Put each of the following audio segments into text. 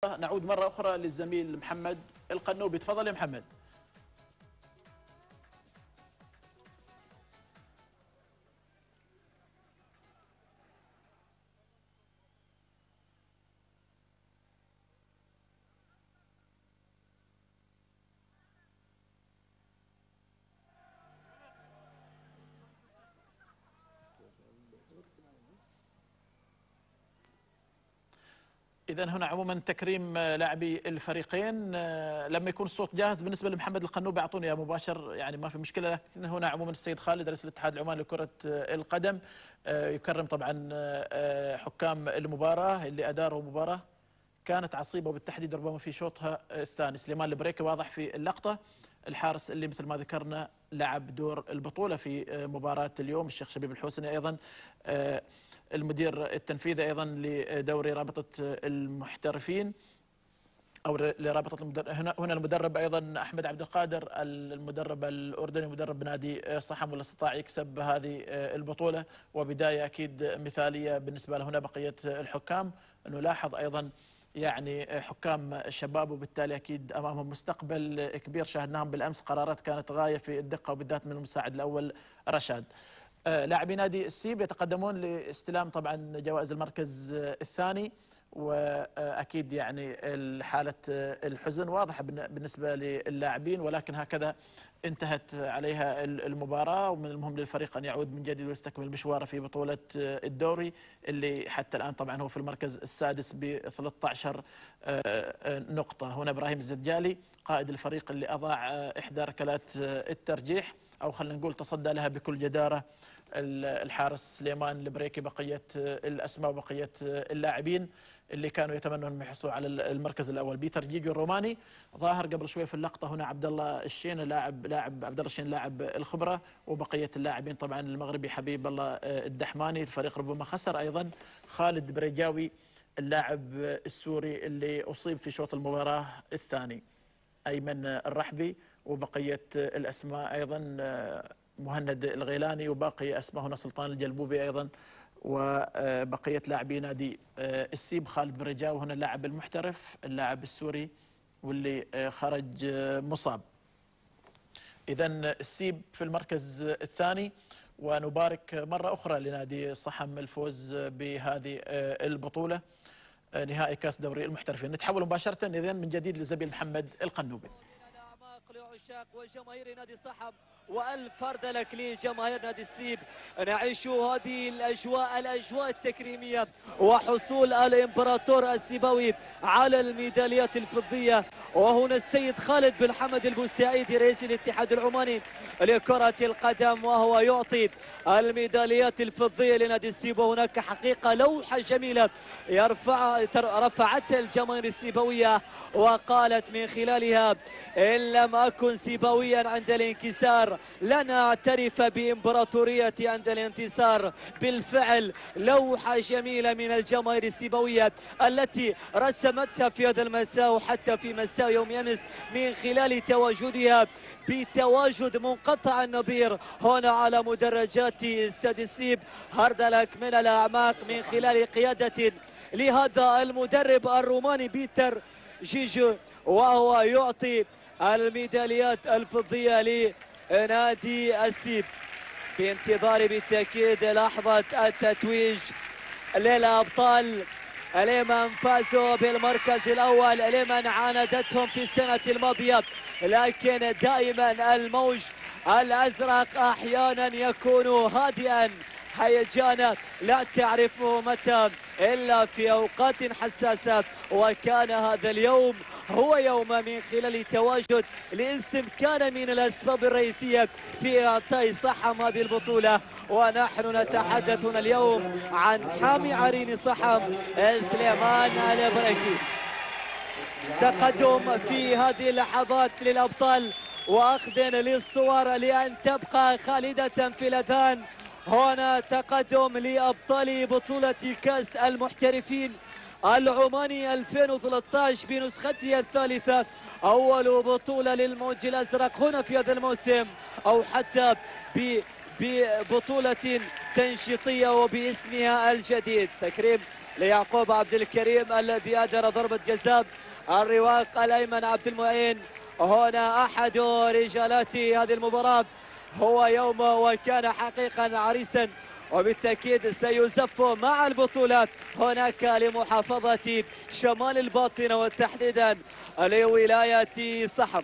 نعود مرة أخرى للزميل محمد القنوبي. تفضل يا محمد. إذا هنا عموما تكريم لاعبي الفريقين. لما يكون الصوت جاهز بالنسبة لمحمد القنوبي أعطوني إياه مباشر، يعني ما في مشكلة. لكن هنا عموما السيد خالد رئيس الاتحاد العماني لكرة القدم يكرم طبعا حكام المباراة اللي أداروا مباراة كانت عصيبة، وبالتحديد ربما في شوطها الثاني سليمان البريكي واضح في اللقطة، الحارس اللي مثل ما ذكرنا لعب دور البطولة في مباراة اليوم. الشيخ شبيب الحوسني أيضا المدير التنفيذي أيضا لدوري رابطة المحترفين أو لرابطة هنا المدرب أيضا أحمد عبد القادر، المدرب الأردني مدرب نادي صحم، واللي استطاع يكسب هذه البطولة، وبداية أكيد مثالية بالنسبة له. هنا بقية الحكام نلاحظ أيضا يعني حكام شباب، وبالتالي أكيد أمامهم مستقبل كبير. شاهدناهم بالأمس قرارات كانت غاية في الدقة، وبالذات من المساعد الأول رشاد. لاعبي نادي السيب يتقدمون لاستلام طبعا جوائز المركز الثاني، واكيد يعني حاله الحزن واضحه بالنسبه للاعبين، ولكن هكذا انتهت عليها المباراه. ومن المهم للفريق ان يعود من جديد ويستكمل مشواره في بطوله الدوري اللي حتى الان طبعا هو في المركز السادس ب 13 نقطه. هنا ابراهيم الزجالي قائد الفريق اللي اضاع احدى ركلات الترجيح، او خلينا نقول تصدى لها بكل جداره الحارس سليمان البريكي. بقيه الاسماء وبقيه اللاعبين اللي كانوا يتمنون ان يحصلوا على المركز الاول. بيتر جيجو الروماني ظاهر قبل شوي في اللقطه. هنا عبد الله الشين لاعب عبد الله الشين لاعب الخبره، وبقيه اللاعبين طبعا المغربي حبيب الله الدحماني. الفريق ربما خسر ايضا خالد بريجاوي اللاعب السوري اللي اصيب في شوط المباراه الثاني، ايمن الرحبي، وبقيه الاسماء ايضا مهند الغيلاني، وباقي اسماء هنا سلطان الجلبوبي ايضا، وبقيه لاعبي نادي السيب خالد برجاء، وهنا اللاعب المحترف اللاعب السوري واللي خرج مصاب. اذا السيب في المركز الثاني، ونبارك مره اخرى لنادي صحم الفوز بهذه البطوله نهائي كاس دوري المحترفين. نتحول مباشره اذا من جديد لزميل محمد القنوبي. لعشاق وجماهير نادي صحم والف فرد لك لجماهير نادي السيب. نعيش هذه الاجواء التكريميه وحصول الامبراطور السيبوي على الميداليات الفضيه. وهنا السيد خالد بن حمد البوسعيدي رئيس الاتحاد العماني لكره القدم وهو يعطي الميداليات الفضيه لنادي السيب. وهناك حقيقه لوحه جميله رفعتها الجماهير السيبويه وقالت من خلالها: إن لم أكن سيبويا عند الانكسار لن أعترف بإمبراطورية عند الانتصار. بالفعل لوحة جميلة من الجماهير السيبوية التي رسمتها في هذا المساء وحتى في مساء يوم أمس من خلال تواجدها بتواجد منقطع النظير هنا على مدرجات استاد السيب. هاردلك من الأعماق من خلال قيادة لهذا المدرب الروماني بيتر جيجو، وهو يعطي الميداليات الفضية لنادي السيب. بانتظار بالتأكيد لحظة التتويج للأبطال لمن فازوا بالمركز الأول، لمن عاندتهم في السنة الماضية. لكن دائما الموج الأزرق أحيانا يكون هادئا هيجانا لا تعرفه متى إلا في أوقات حساسة، وكان هذا اليوم هو يوم من خلال تواجد لاسم كان من الأسباب الرئيسية في إعطاء صحم هذه البطولة. ونحن نتحدث هنا اليوم عن حامي عرين صحم سليمان البريكي. تقدم في هذه اللحظات للأبطال وأخذ للصور لأن تبقى خالدة في الأذهان. هنا تقدم لأبطال بطولة كأس المحترفين العماني 2013 بنسختها الثالثة، أول بطولة للموج الأزرق هنا في هذا الموسم، أو حتى ببطولة تنشيطية وباسمها الجديد. تكريم ليعقوب عبد الكريم الذي أدر ضربة جزاء. الرواق الأيمن عبد المعين هنا أحد رجالات هذه المباراة، هو يوم وكان حقيقة عريسا، وبالتأكيد سيزف مع البطولة هناك لمحافظة شمال الباطنة وتحديدا لولاية صحم.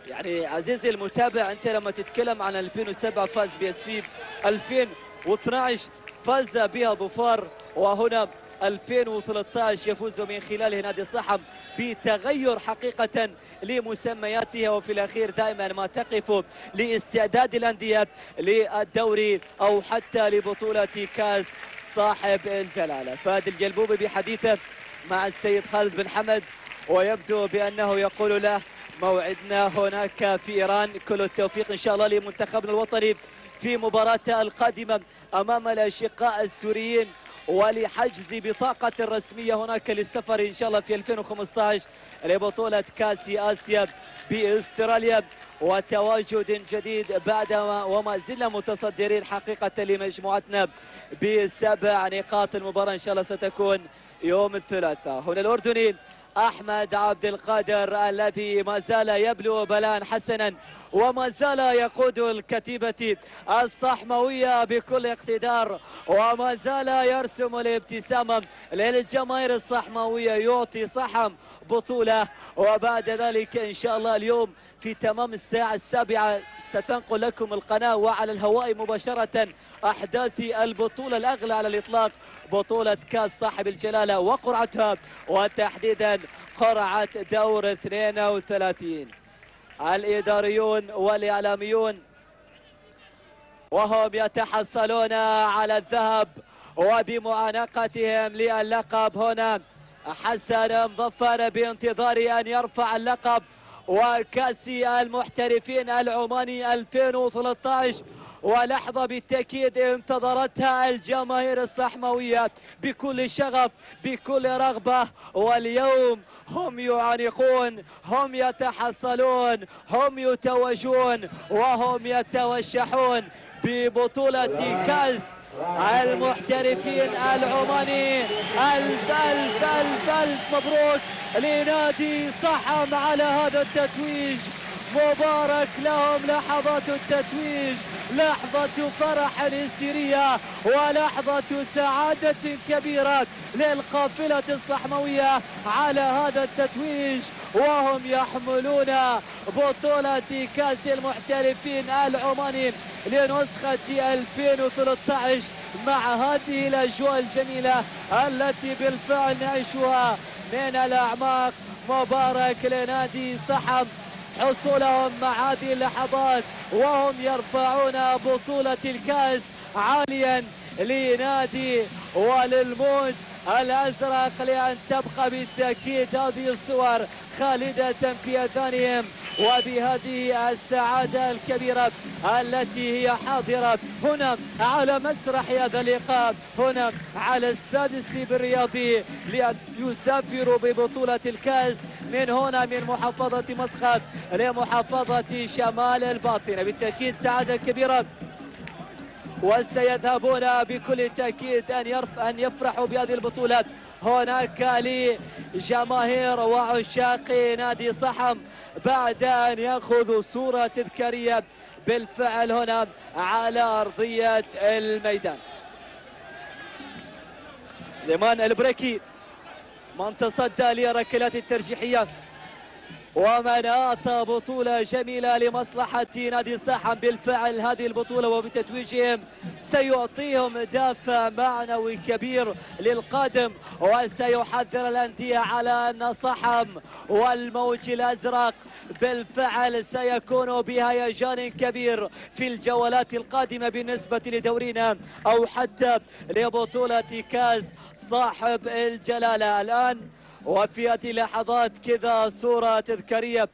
يعني عزيزي المتابع، أنت لما تتكلم عن 2007 فاز بيسيب، 2012 فاز بها ظفار، وهنا 2013 يفوز من خلاله نادي صحم بتغير حقيقة لمسمياتها، وفي الأخير دائما ما تقف لاستعداد الأندية للدوري أو حتى لبطولة كاس صاحب الجلالة. فهد الجلبوبي بحديثه مع السيد خالد بن حمد، ويبدو بأنه يقول له موعدنا هناك في إيران. كل التوفيق إن شاء الله لمنتخبنا الوطني في مباراته القادمة أمام الأشقاء السوريين، ولحجز بطاقة رسمية هناك للسفر إن شاء الله في 2015 لبطولة كأس آسيا بأستراليا، وتواجد جديد بعدما وما زلنا متصدرين حقيقة لمجموعتنا ب7 نقاط. المباراة إن شاء الله ستكون يوم الثلاثاء. هنا الأردني أحمد عبد القادر الذي ما زال يبلو بلاء حسنا، وما زال يقود الكتيبة الصحموية بكل اقتدار، وما زال يرسم الابتسامة للجماهير الصحموية، يعطي صحم بطولة. وبعد ذلك إن شاء الله اليوم في تمام الساعة 7 ستنقل لكم القناة وعلى الهواء مباشرة أحداث البطولة الأغلى على الإطلاق، بطولة كاس صاحب الجلالة وقرعتها، وتحديدا قرعة دور 32. الإداريون والإعلاميون وهم يتحصلون على الذهب، وبمعانقتهم للقب هنا حسن مظفر بانتظار أن يرفع اللقب وكأس المحترفين العماني 2013، ولحظة بالتأكيد انتظرتها الجماهير الصحموية بكل شغف بكل رغبة، واليوم هم يعانقون، هم يتحصلون، هم يتوجون، وهم يتوشحون ببطولة كأس المحترفين العماني. ألف ألف ألف ألف مبروك لنادي صحم على هذا التتويج، مبارك لهم لحظات التتويج، لحظة فرح هستيرية ولحظة سعادة كبيرة للقافلة الصحموية على هذا التتويج، وهم يحملون بطولة كأس المحترفين العماني لنسخة 2013 مع هذه الأجواء الجميلة التي بالفعل نعيشها من الأعماق. مبارك لنادي صحم حصولهم مع هذه اللحظات، وهم يرفعون بطولة الكأس عاليا لنادي وللموج الأزرق، لأن تبقى بالتأكيد هذه الصور خالدة في أذهانهم، وبهذه السعادة الكبيرة التي هي حاضرة هنا على مسرح هذا اللقاء، هنا على استاد السيب الرياضي، لأن يسافروا ببطولة الكأس من هنا من محافظة مسقط لمحافظة شمال الباطنة. بالتأكيد سعادة كبيرة، وسيذهبون بكل تأكيد أن يفرحوا بهذه البطولة هناك لجماهير وعشاق نادي صحم بعد أن يأخذوا صورة تذكارية بالفعل هنا على أرضية الميدان. سليمان البريكي من تصدى للركلات الترجيحية ومن أعطى بطولة جميلة لمصلحة نادي صحم. بالفعل هذه البطولة وبتتويجهم سيعطيهم دافع معنوي كبير للقادم، وسيحذر الأندية على أن صحم والموج الأزرق بالفعل سيكون بهيجان كبير في الجولات القادمة بالنسبة لدورنا أو حتى لبطولة كاس صاحب الجلالة. الآن وفي هذه اللحظات كذا صورة تذكارية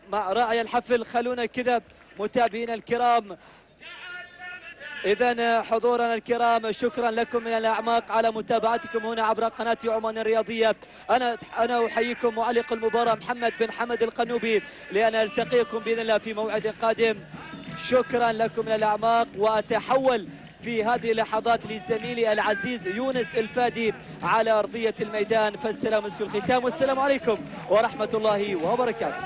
مع راعي الحفل. خلونا كذا متابعينا الكرام، إذن حضورنا الكرام شكرا لكم من الأعماق على متابعتكم هنا عبر قناة عمان الرياضية. أنا أحييكم معلق المباراة محمد بن حمد القنوبي، لأن ألتقيكم بإذن الله في موعد قادم. شكرا لكم من الأعماق، وأتحول في هذه اللحظات لزميلي العزيز يونس الفادي على أرضية الميدان. فالسلام مسك الختام، والسلام عليكم ورحمة الله وبركاته.